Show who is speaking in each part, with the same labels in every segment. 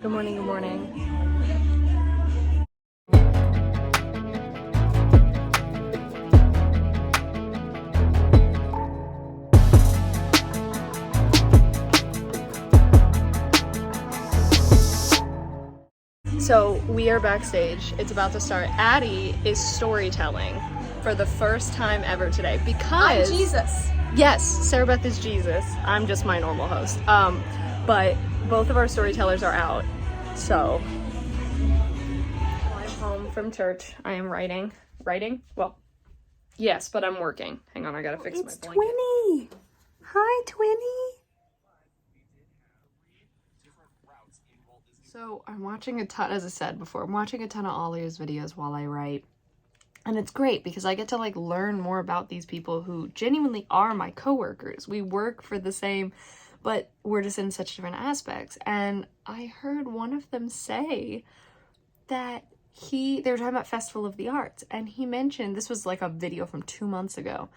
Speaker 1: Good morning, good morning. So we are backstage. It's about to start. Addie is storytelling for the first time ever today because
Speaker 2: I'm Jesus.
Speaker 1: Yes, Sarah Beth is Jesus. I'm just my normal host. But both of our storytellers are out. So I'm home from church. I am writing. Well, yes, but I'm working. Hang on, I gotta fix my blanket.
Speaker 2: It's Twinny. Hi, Twinny.
Speaker 1: So I'm watching a ton, as I said before, I'm watching a ton of Ollie's videos while I write. And it's great because I get to learn more about these people who genuinely are my coworkers. We work for the same, but we're just in such different aspects. And I heard one of them say that they were talking about Festival of the Arts, and he mentioned, this was a video from 2 months ago,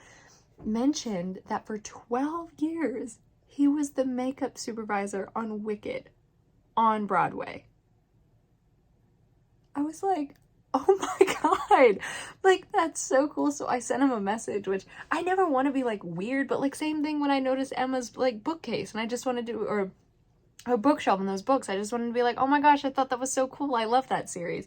Speaker 1: mentioned that for 12 years, he was the makeup supervisor on Wicked on Broadway. I was like, oh my God, that's so cool. So I sent him a message, which I never want to be weird, but same thing when I noticed Emma's bookcase and I just wanted to, or her bookshelf and those books, I just wanted to be oh my gosh, I thought that was so cool. I love that series,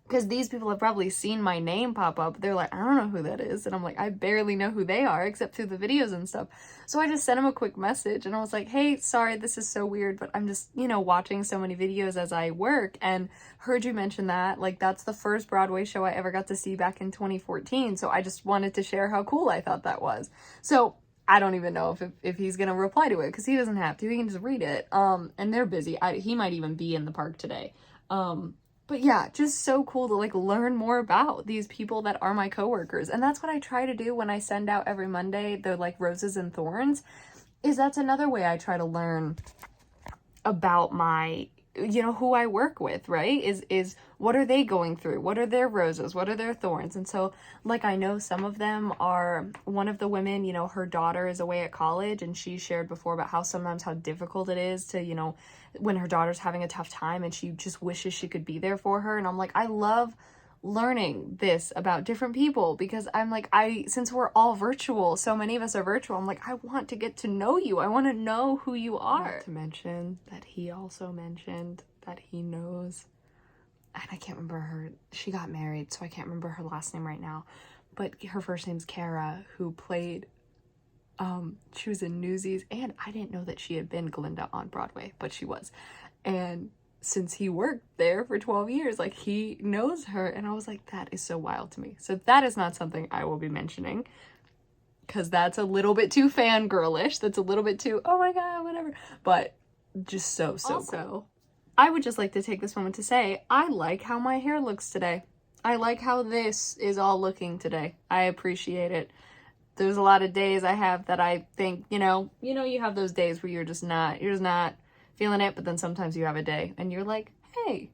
Speaker 1: because these people have probably seen my name pop up. They're like, I don't know who that is. And I'm like, I barely know who they are except through the videos and stuff. So I just sent him a quick message and I was like, hey, sorry, this is so weird, but I'm just, watching so many videos as I work and heard you mention that. That's the first Broadway show I ever got to see back in 2014. So I just wanted to share how cool I thought that was. So I don't even know if he's going to reply to it because he doesn't have to. He can just read it. And they're busy. He might even be in the park today. But yeah, just so cool to learn more about these people that are my coworkers. And that's what I try to do when I send out every Monday the roses and thorns, is that's another way I try to learn about my, who I work with, right? Is what are they going through? What are their roses? What are their thorns? And so I know some of them are, one of the women, her daughter is away at college, and she shared before about how difficult it is to, when her daughter's having a tough time and she just wishes she could be there for her. And I'm I love learning this about different people because I'm since we're all virtual, so many of us are virtual, I'm I want to get to know you. I want to know who you are. Not to mention that he also mentioned that he knows, and I can't remember she got married, so I can't remember her last name right now, but her first name's Kara, who played, she was in Newsies, and I didn't know that she had been Glinda on Broadway, but she was. And since he worked there for 12 years, he knows her, and I was that is so wild to me. So that is not something I will be mentioning, because that's a little bit too fangirlish. That's a little bit too, oh my God, whatever. But just so cool. I would just like to take this moment to say, I like how my hair looks today. I like how this is all looking today. I appreciate it. There's a lot of days I have that I think, you have those days where you're just not feeling it, but then sometimes you have a day and you're hey,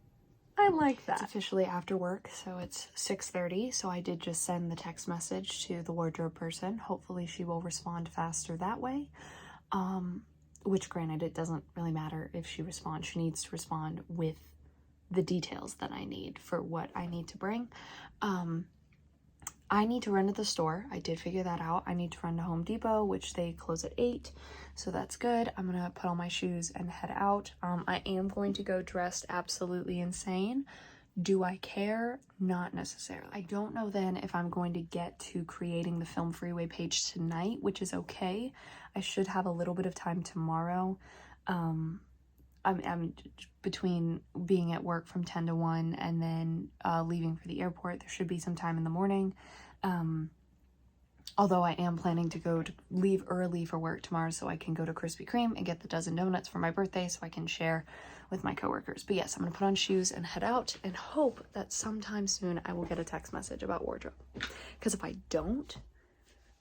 Speaker 1: I like that. It's officially after work, so it's 6:30, so I did just send the text message to the wardrobe person. Hopefully she will respond faster that way. Which, granted, it doesn't really matter if she responds. She needs to respond with the details that I need for what I need to bring. I need to run to the store. I did figure that out. I need to run to Home Depot, which they close at 8, so that's good. I'm gonna put on my shoes and head out. I am going to go dressed absolutely insane. Do I care? Not necessarily. I don't know then if I'm going to get to creating the Film Freeway page tonight, which is okay. I should have a little bit of time tomorrow. I'm between being at work from 10 to 1 and then leaving for the airport. There should be some time in the morning. Although I am planning to leave early for work tomorrow so I can go to Krispy Kreme and get the dozen donuts for my birthday so I can share with my coworkers. But yes, I'm gonna put on shoes and head out and hope that sometime soon I will get a text message about wardrobe. Because if I don't,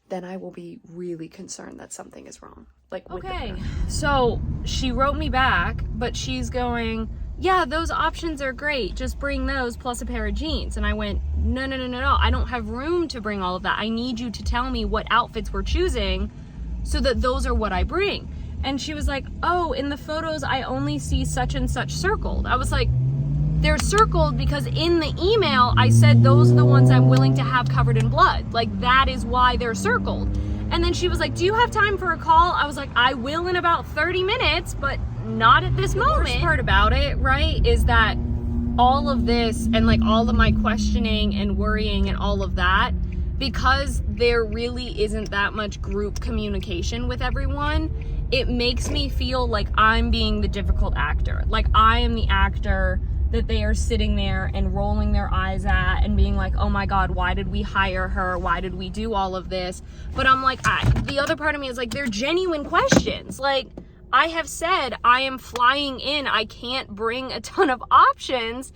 Speaker 1: then I will be really concerned that something is wrong. Okay, so she wrote me back, but she's going, yeah, those options are great. Just bring those plus a pair of jeans. And I went, no. I don't have room to bring all of that. I need you to tell me what outfits we're choosing so that those are what I bring.
Speaker 3: And she was like, oh, in the photos, I only see such and such circled. I was like, they're circled because in the email, I said those are the ones I'm willing to have covered in blood. Like, that is why they're circled. And then she was like, do you have time for a call? I was like, I will in about 30 minutes, but not at this moment. The worst part about it, right, is that all of this and like all of my questioning and worrying and all of that, because there really isn't that much group communication with everyone, it makes me feel like I'm being the difficult actor. Like, I am the actor that they are sitting there and rolling their eyes at and being like, oh my God, why did we hire her? Why did we do all of this? But I'm like, the other part of me is like, they're genuine questions. Like, I have said I am flying in. I can't bring a ton of options.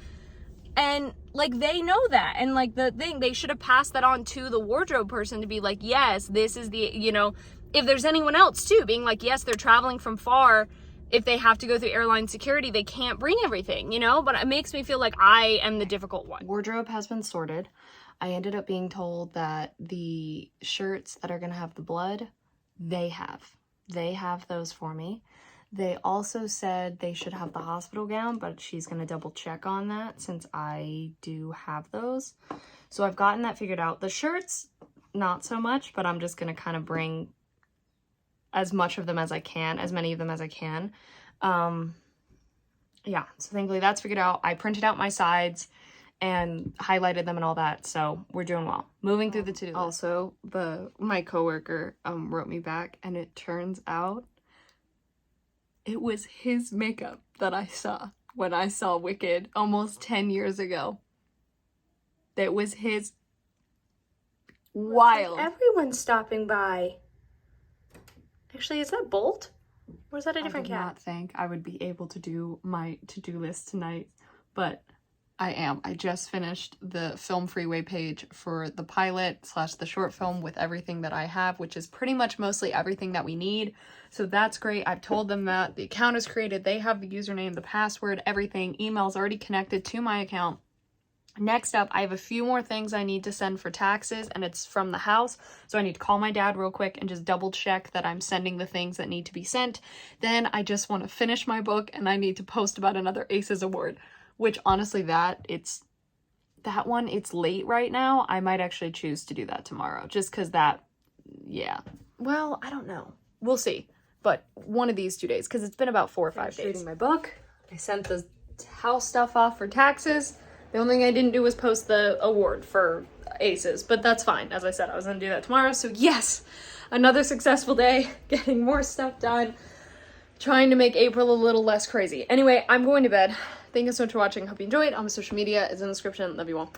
Speaker 3: And like, they know that. And like, the thing, they should have passed that on to the wardrobe person to be like, yes, this is the, you know, if there's anyone else too, being like, yes, they're traveling from far. If they have to go through airline security, they can't bring everything, you know? But it makes me feel like I am the difficult one.
Speaker 1: Wardrobe has been sorted. I ended up being told that the shirts that are going to have the blood, they have those for me. They also said they should have the hospital gown, but she's going to double check on that since I do have those. So I've gotten that figured out. The shirts, not so much, but I'm just going to kind of bring as much of them as I can, as many of them as I can. Yeah, so thankfully that's figured out. I printed out my sides and highlighted them and all that, so we're doing well. Moving through the to-do list. Also, my coworker wrote me back, and it turns out it was his makeup that I saw when I saw Wicked almost 10 years ago. That was his. Wild.
Speaker 2: Like everyone's stopping by. Actually, is that Bolt? Or is that a different cat?
Speaker 1: I did not think I would be able to do my to-do list tonight, but I am. I just finished the Film Freeway page for the pilot / the short film with everything that I have, which is pretty much mostly everything that we need. So that's great. I've told them that the account is created. They have the username, the password, everything. Email's already connected to my account. Next up, I have a few more things I need to send for taxes, and it's from the house. So I need to call my dad real quick and just double check that I'm sending the things that need to be sent. Then I just want to finish my book, and I need to post about another ACES award, which honestly, it's late right now. I might actually choose to do that tomorrow, just because yeah. Well, I don't know. We'll see. But one of these 2 days, because it's been about 4 or 5 days. Reading my book. I sent the house stuff off for taxes. The only thing I didn't do was post the award for ACES, but that's fine. As I said, I was going to do that tomorrow. So yes, another successful day, getting more stuff done, trying to make April a little less crazy. Anyway, I'm going to bed. Thank you so much for watching. Hope you enjoyed. All my social media is in the description. Love you all.